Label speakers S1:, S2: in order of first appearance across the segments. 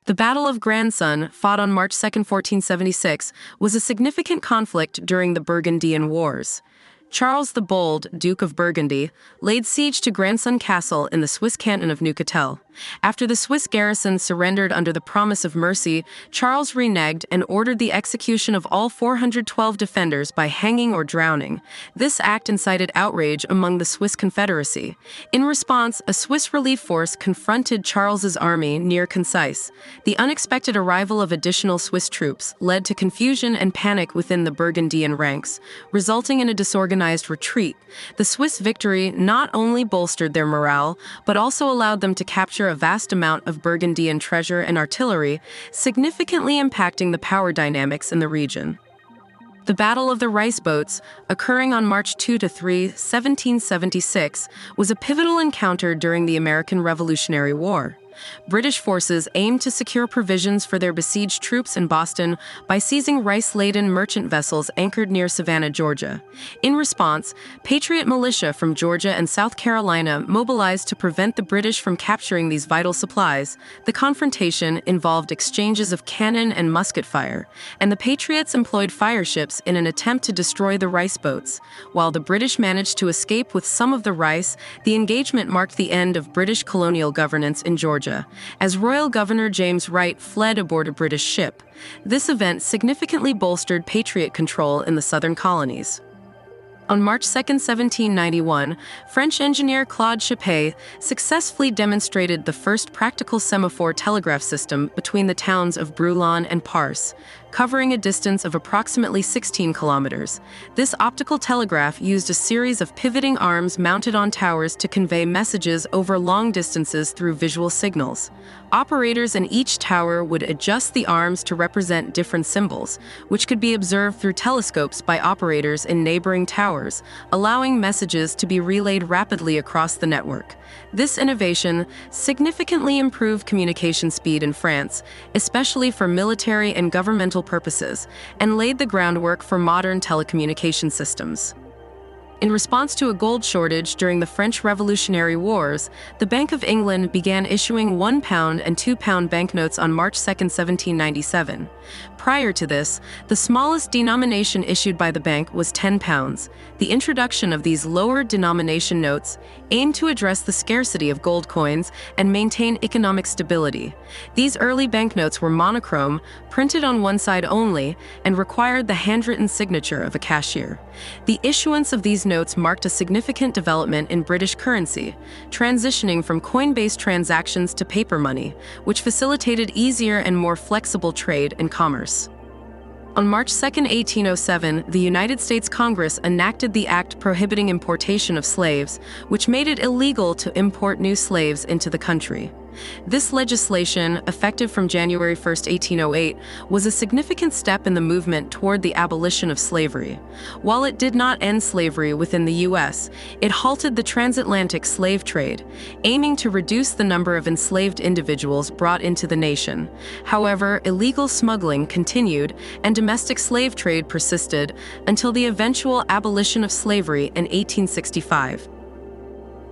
S1: The Battle of Grandson, fought on March 2, 1476, was a significant conflict during the Burgundian Wars. Charles the Bold, Duke of Burgundy, laid siege to Grandson Castle in the Swiss canton of Neuchâtel. After the Swiss garrison surrendered under the promise of mercy, Charles reneged and ordered the execution of all 412 defenders by hanging or drowning. This act incited outrage among the Swiss Confederacy. In response, a Swiss relief force confronted Charles's army near Concise. The unexpected arrival of additional Swiss troops led to confusion and panic within the Burgundian ranks, resulting in a disorganized retreat. The Swiss victory not only bolstered their morale, but also allowed them to capture a vast amount of Burgundian treasure and artillery, significantly impacting the power dynamics in the region. The Battle of the Rice Boats, occurring on March 2–3, 1776, was a pivotal encounter during the American Revolutionary War. British forces aimed to secure provisions for their besieged troops in Boston by seizing rice-laden merchant vessels anchored near Savannah, Georgia. In response, Patriot militia from Georgia and South Carolina mobilized to prevent the British from capturing these vital supplies. The confrontation involved exchanges of cannon and musket fire, and the Patriots employed fireships in an attempt to destroy the rice boats. While the British managed to escape with some of the rice, the engagement marked the end of British colonial governance in Georgia, as Royal Governor James Wright fled aboard a British ship. This event significantly bolstered Patriot control in the southern colonies. On March 2, 1791, French engineer Claude Chappe successfully demonstrated the first practical semaphore telegraph system between the towns of Brouillan and Parse, covering a distance of approximately 16 kilometers. This optical telegraph used a series of pivoting arms mounted on towers to convey messages over long distances through visual signals. Operators in each tower would adjust the arms to represent different symbols, which could be observed through telescopes by operators in neighboring towers, allowing messages to be relayed rapidly across the network. This innovation significantly improved communication speed in France, especially for military and governmental purposes, and laid the groundwork for modern telecommunication systems. In response to a gold shortage during the French Revolutionary Wars, the Bank of England began issuing £1 and £2 banknotes on March 2, 1797. Prior to this, the smallest denomination issued by the bank was £10. The introduction of these lower denomination notes aimed to address the scarcity of gold coins and maintain economic stability. These early banknotes were monochrome, printed on one side only, and required the handwritten signature of a cashier. The issuance of these notes marked a significant development in British currency, transitioning from coin-based transactions to paper money, which facilitated easier and more flexible trade and commerce. On March 2, 1807, the United States Congress enacted the act prohibiting importation of slaves, which made it illegal to import new slaves into the country. This legislation, effective from January 1, 1808, was a significant step in the movement toward the abolition of slavery. While it did not end slavery within the U.S., it halted the transatlantic slave trade, aiming to reduce the number of enslaved individuals brought into the nation. However, illegal smuggling continued, and domestic slave trade persisted until the eventual abolition of slavery in 1865.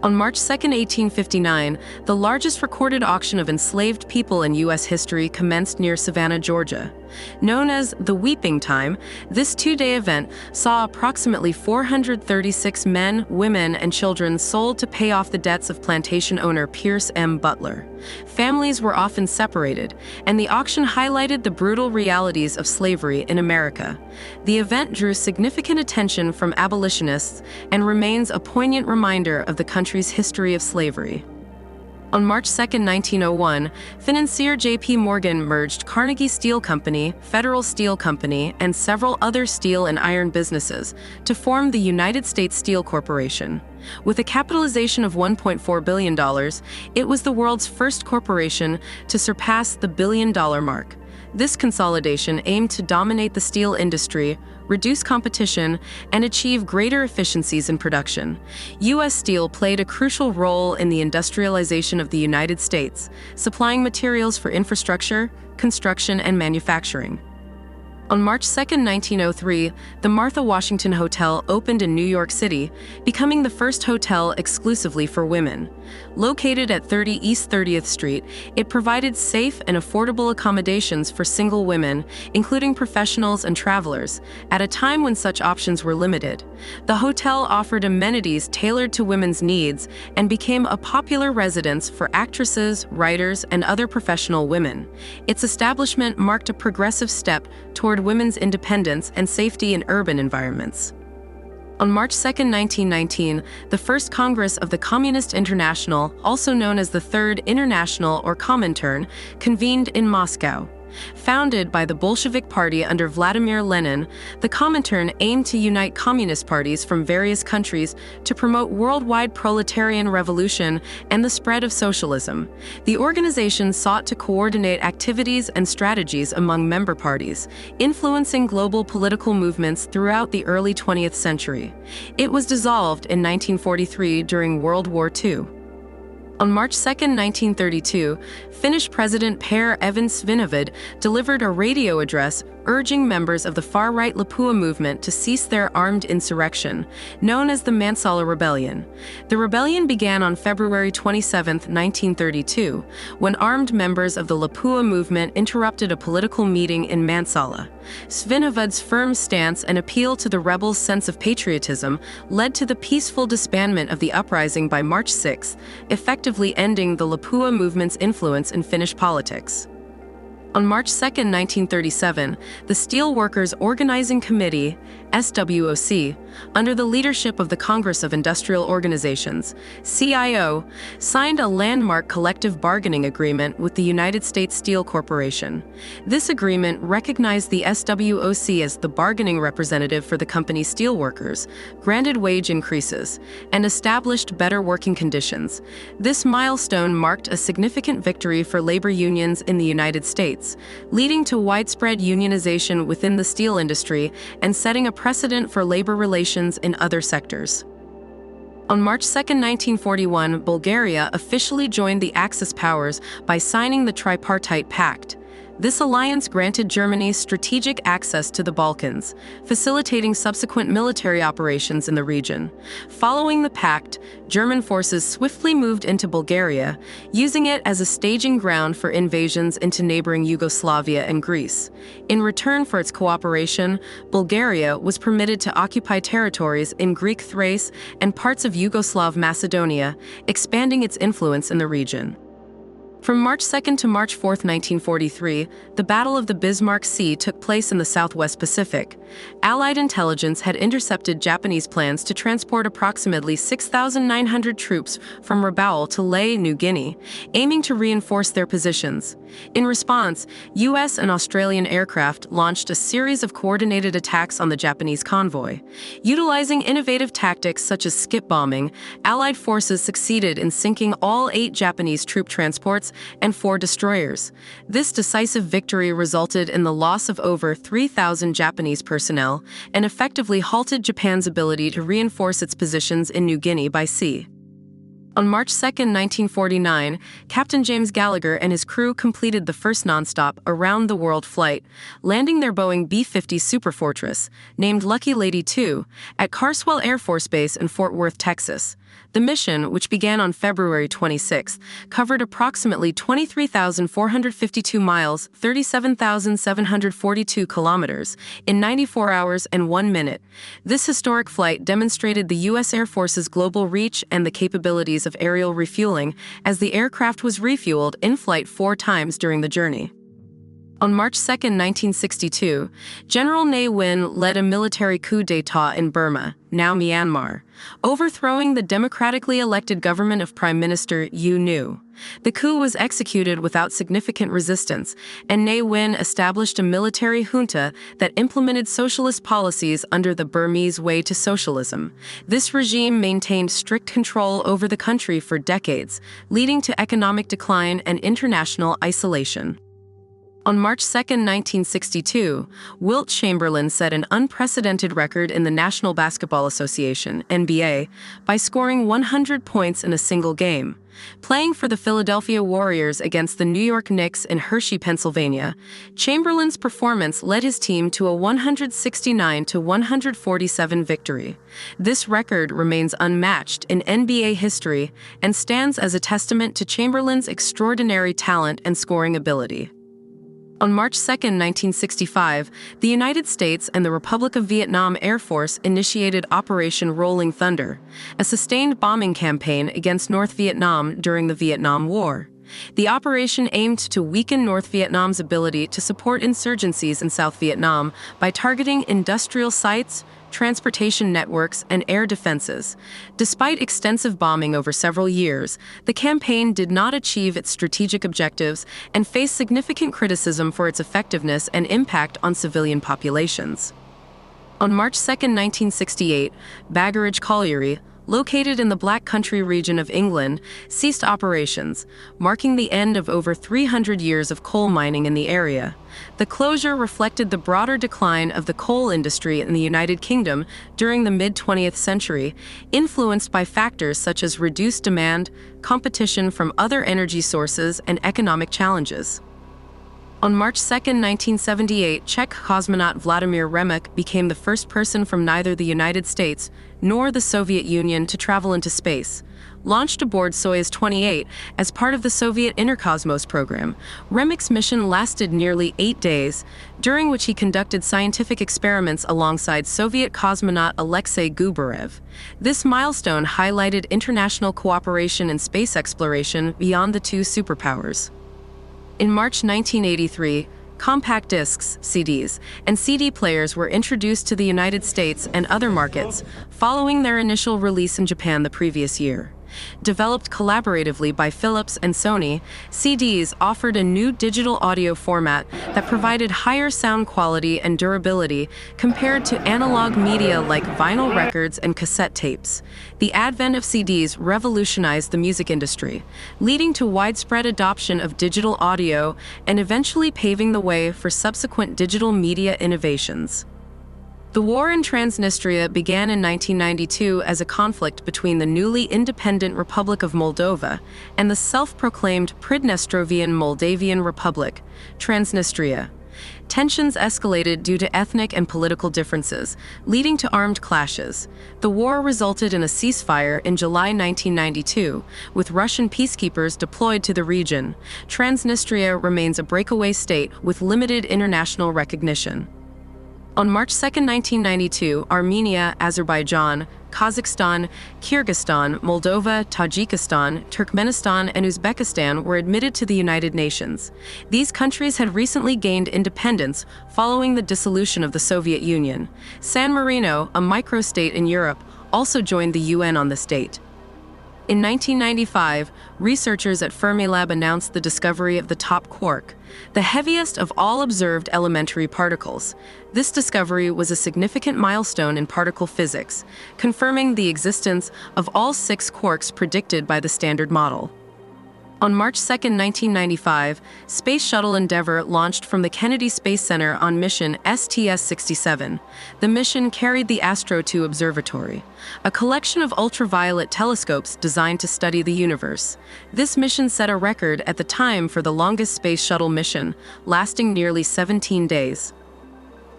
S1: On March 2, 1859, the largest recorded auction of enslaved people in U.S. history commenced near Savannah, Georgia. Known as the Weeping Time, this two-day event saw approximately 436 men, women, and children sold to pay off the debts of plantation owner Pierce M. Butler. Families were often separated, and the auction highlighted the brutal realities of slavery in America. The event drew significant attention from abolitionists and remains a poignant reminder of the country's history of slavery. On March 2, 1901, financier J.P. Morgan merged Carnegie Steel Company, Federal Steel Company, and several other steel and iron businesses to form the United States Steel Corporation. With a capitalization of $1.4 billion, it was the world's first corporation to surpass the billion-dollar mark. This consolidation aimed to dominate the steel industry, reduce competition, and achieve greater efficiencies in production. U.S. Steel played a crucial role in the industrialization of the United States, supplying materials for infrastructure, construction, and manufacturing. On March 2, 1903, the Martha Washington Hotel opened in New York City, becoming the first hotel exclusively for women. Located at 30 East 30th Street, it provided safe and affordable accommodations for single women, including professionals and travelers, at a time when such options were limited. The hotel offered amenities tailored to women's needs and became a popular residence for actresses, writers, and other professional women. Its establishment marked a progressive step toward women's independence and safety in urban environments. On March 2, 1919, the First Congress of the Communist International, also known as the Third International or Comintern, convened in Moscow. Founded by the Bolshevik Party under Vladimír Lenin, the Comintern aimed to unite communist parties from various countries to promote worldwide proletarian revolution and the spread of socialism. The organization sought to coordinate activities and strategies among member parties, influencing global political movements throughout the early 20th century. It was dissolved in 1943 during World War II. On March 2, 1932, Finnish President Per-Evan Svinhufvud delivered a radio address urging members of the far-right Lapua movement to cease their armed insurrection, known as the Mansala Rebellion. The rebellion began on February 27, 1932, when armed members of the Lapua movement interrupted a political meeting in Mansala. Svinhufvud's firm stance and appeal to the rebels' sense of patriotism led to the peaceful disbandment of the uprising by March 6, effectively ending the Lapua movement's influence in Finnish politics. On March 2, 1937, the Steelworkers Organizing Committee, SWOC, under the leadership of the Congress of Industrial Organizations, CIO, signed a landmark collective bargaining agreement with the United States Steel Corporation. This agreement recognized the SWOC as the bargaining representative for the company's steelworkers, granted wage increases, and established better working conditions. This milestone marked a significant victory for labor unions in the United States, leading to widespread unionization within the steel industry and setting a precedent for labor relations in other sectors. On March 2, 1941, Bulgaria officially joined the Axis powers by signing the Tripartite Pact. This alliance granted Germany strategic access to the Balkans, facilitating subsequent military operations in the region. Following the pact, German forces swiftly moved into Bulgaria, using it as a staging ground for invasions into neighboring Yugoslavia and Greece. In return for its cooperation, Bulgaria was permitted to occupy territories in Greek Thrace and parts of Yugoslav Macedonia, expanding its influence in the region. From March 2 to March 4, 1943, the Battle of the Bismarck Sea took place in the Southwest Pacific. Allied intelligence had intercepted Japanese plans to transport approximately 6,900 troops from Rabaul to Lae, New Guinea, aiming to reinforce their positions. In response, U.S. and Australian aircraft launched a series of coordinated attacks on the Japanese convoy. Utilizing innovative tactics such as skip bombing, Allied forces succeeded in sinking all 8 Japanese troop transports and 4 destroyers. This decisive victory resulted in the loss of over 3,000 Japanese personnel and effectively halted Japan's ability to reinforce its positions in New Guinea by sea. On March 2, 1949, Captain James Gallagher and his crew completed the first nonstop around-the-world flight, landing their Boeing B-50 Superfortress, named Lucky Lady II, at Carswell Air Force Base in Fort Worth, Texas. The mission, which began on February 26, covered approximately 23,452 miles, 37,742 kilometers, in 94 hours and 1 minute. This historic flight demonstrated the U.S. Air Force's global reach and the capabilities of aerial refueling, as the aircraft was refueled in flight 4 times during the journey. On March 2, 1962, General Ne Win led a military coup d'état in Burma, now Myanmar, overthrowing the democratically elected government of Prime Minister U Nu. The coup was executed without significant resistance, and Ne Win established a military junta that implemented socialist policies under the Burmese Way to Socialism. This regime maintained strict control over the country for decades, leading to economic decline and international isolation. On March 2, 1962, Wilt Chamberlain set an unprecedented record in the National Basketball Association (NBA) by scoring 100 points in a single game. Playing for the Philadelphia Warriors against the New York Knicks in Hershey, Pennsylvania, Chamberlain's performance led his team to a 169-147 victory. This record remains unmatched in NBA history and stands as a testament to Chamberlain's extraordinary talent and scoring ability. On March 2, 1965, the United States and the Republic of Vietnam Air Force initiated Operation Rolling Thunder, a sustained bombing campaign against North Vietnam during the Vietnam War. The operation aimed to weaken North Vietnam's ability to support insurgencies in South Vietnam by targeting industrial sites, transportation networks, and air defenses. Despite extensive bombing over several years, the campaign did not achieve its strategic objectives and faced significant criticism for its effectiveness and impact on civilian populations. On March 2, 1968, Baggeridge Colliery, located in the Black Country region of England, ceased operations, marking the end of over 300 years of coal mining in the area. The closure reflected the broader decline of the coal industry in the United Kingdom during the mid-20th century, influenced by factors such as reduced demand, competition from other energy sources, and economic challenges. On March 2, 1978, Czech cosmonaut Vladimír Remek became the first person from neither the United States nor the Soviet Union to travel into space. Launched aboard Soyuz 28 as part of the Soviet Interkosmos program, Remek's mission lasted nearly 8 days, during which he conducted scientific experiments alongside Soviet cosmonaut Alexei Gubarev. This milestone highlighted international cooperation in space exploration beyond the two superpowers. In March 1983, compact discs, CDs, and CD players were introduced to the United States and other markets, following their initial release in Japan the previous year. Developed collaboratively by Philips and Sony, CDs offered a new digital audio format that provided higher sound quality and durability compared to analog media like vinyl records and cassette tapes. The advent of CDs revolutionized the music industry, leading to widespread adoption of digital audio and eventually paving the way for subsequent digital media innovations. The war in Transnistria began in 1992 as a conflict between the newly independent Republic of Moldova and the self-proclaimed Pridnestrovian Moldavian Republic, Transnistria. Tensions escalated due to ethnic and political differences, leading to armed clashes. The war resulted in a ceasefire in July 1992, with Russian peacekeepers deployed to the region. Transnistria remains a breakaway state with limited international recognition. On March 2, 1992, Armenia, Azerbaijan, Kazakhstan, Kyrgyzstan, Moldova, Tajikistan, Turkmenistan, and Uzbekistan were admitted to the United Nations. These countries had recently gained independence following the dissolution of the Soviet Union. San Marino, a microstate in Europe, also joined the UN on this date. In 1995, researchers at Fermilab announced the discovery of the top quark, the heaviest of all observed elementary particles. This discovery was a significant milestone in particle physics, confirming the existence of all 6 quarks predicted by the Standard Model. On March 2, 1995, Space Shuttle Endeavour launched from the Kennedy Space Center on mission STS-67. The mission carried the Astro 2 Observatory, a collection of ultraviolet telescopes designed to study the universe. This mission set a record at the time for the longest space shuttle mission, lasting nearly 17 days.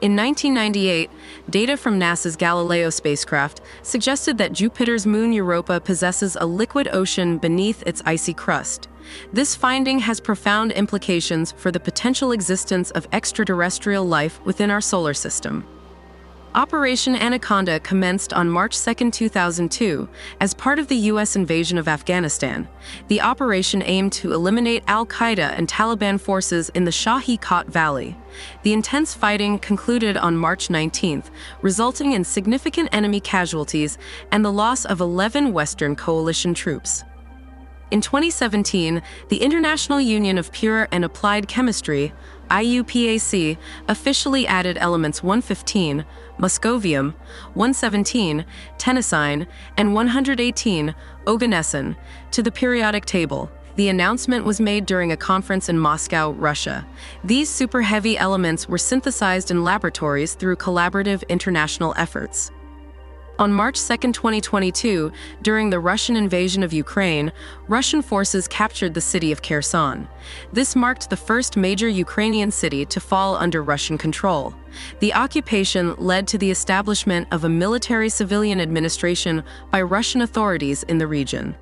S1: In 1998, data from NASA's Galileo spacecraft suggested that Jupiter's moon Europa possesses a liquid ocean beneath its icy crust. This finding has profound implications for the potential existence of extraterrestrial life within our solar system. Operation Anaconda commenced on March 2, 2002, as part of the U.S. invasion of Afghanistan. The operation aimed to eliminate al-Qaeda and Taliban forces in the Shah-e-Khat Valley. The intense fighting concluded on March 19th, resulting in significant enemy casualties and the loss of 11 Western coalition troops. In 2017, the International Union of Pure and Applied Chemistry, IUPAC, officially added elements 115, moscovium, 117, tennessine, and 118, oganesson, to the periodic table. The announcement was made during a conference in Moscow, Russia. These super-heavy elements were synthesized in laboratories through collaborative international efforts. On March 2, 2022, during the Russian invasion of Ukraine, Russian forces captured the city of Kherson. This marked the first major Ukrainian city to fall under Russian control. The occupation led to the establishment of a military-civilian administration by Russian authorities in the region.